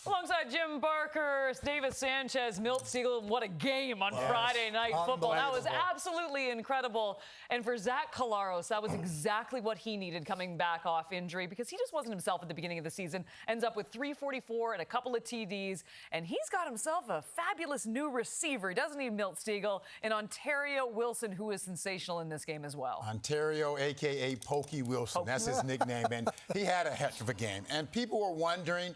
Alongside Jim Barker, Davis Sanchez, Milt Siegel, what a game on Friday Night Football. That was absolutely incredible. And for Zach Collaros, that was exactly what he needed coming back off injury because he just wasn't himself at the beginning of the season. Ends up with 344 and a couple of TDs. And he's got himself a fabulous new receiver. He doesn't need Milt Siegel. And Ontaria Wilson, who is sensational in this game as well. Ontario, a.k.a. Pokey Wilson. That's his nickname. And he had a heck of a game. And people were wondering,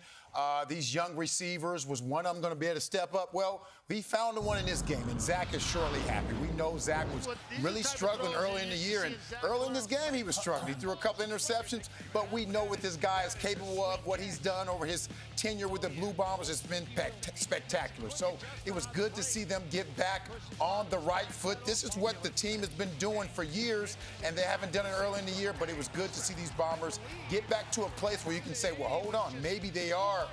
these young receivers, was one of them going to be able to step up? Well, we found the one in this game, and Zach is surely happy. We know Zach was really struggling early in the year, and early in this game he was struggling. He threw a couple interceptions, but we know what this guy is capable of, what he's done over his tenure with the Blue Bombers has been spectacular. So it was good to see them get back on the right foot. This is what the team has been doing for years, and they haven't done it early in the year, but it was good to see these Bombers get back to a place where you can say, well, hold on, maybe they are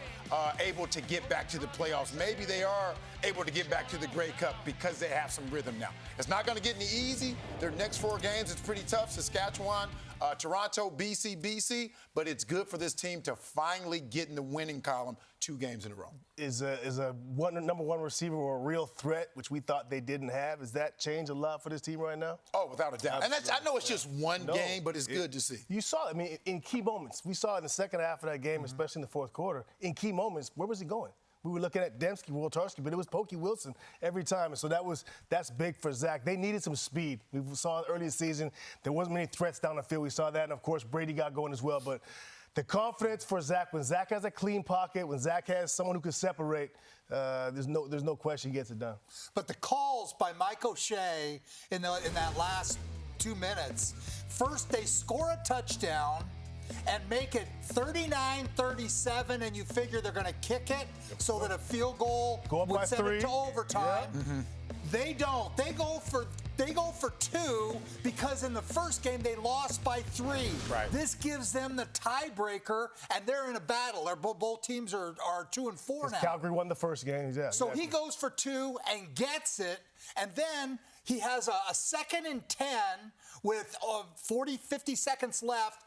able to get back to the playoffs. Maybe they are able to get back to the Grey Cup because they have some rhythm now. It's not going to get any easy. Their next 4 games, it's pretty tough. Saskatchewan, Toronto, BC, but it's good for this team to finally get in the winning column 2 games in a row. Is a number one receiver or a real threat, which we thought they didn't have? Has that changed a lot for this team right now? Oh, without a doubt. And I know it's just one game, but it's good to see. You saw it. I mean, in key moments. We saw it in the second half of that game, especially in the fourth quarter. In key moments, where was he going? We were looking at Dembski, Woltarski, but it was Pokey Wilson every time. And so that's big for Zach. They needed some speed. We saw early in the season, there wasn't many threats down the field. We saw that, and, of course, Brady got going as well. But the confidence for Zach, when Zach has a clean pocket, when Zach has someone who can separate, there's no question he gets it done. But the calls by Mike O'Shea in that last 2 minutes, first they score a touchdown and make it 39-37, and you figure they're going to kick it so that a field goal would send it to overtime. Yeah. They don't. They go for 2 because in the first game they lost by 3. Right. This gives them the tiebreaker, and they're in a battle. Both teams are 2-4 now. Calgary won the first game. Yeah, so he goes for 2 and gets it, and then he has a 2nd and 10 with 50 seconds left.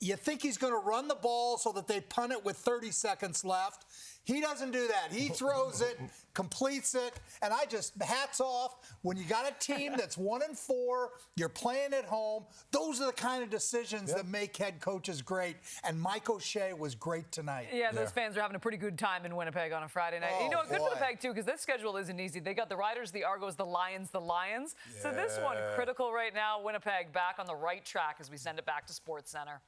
You think he's going to run the ball so that they punt it with 30 seconds left. He doesn't do that. He throws it, completes it, and hats off. When you got a team that's 1-4, you're playing at home, those are the kind of decisions that make head coaches great, and Mike O'Shea was great tonight. Yeah, those fans are having a pretty good time in Winnipeg on a Friday night. Oh, good for Winnipeg, too, because this schedule isn't easy. They got the Riders, the Argos, the Lions. So this one, critical right now. Winnipeg back on the right track as we send it back to SportsCenter.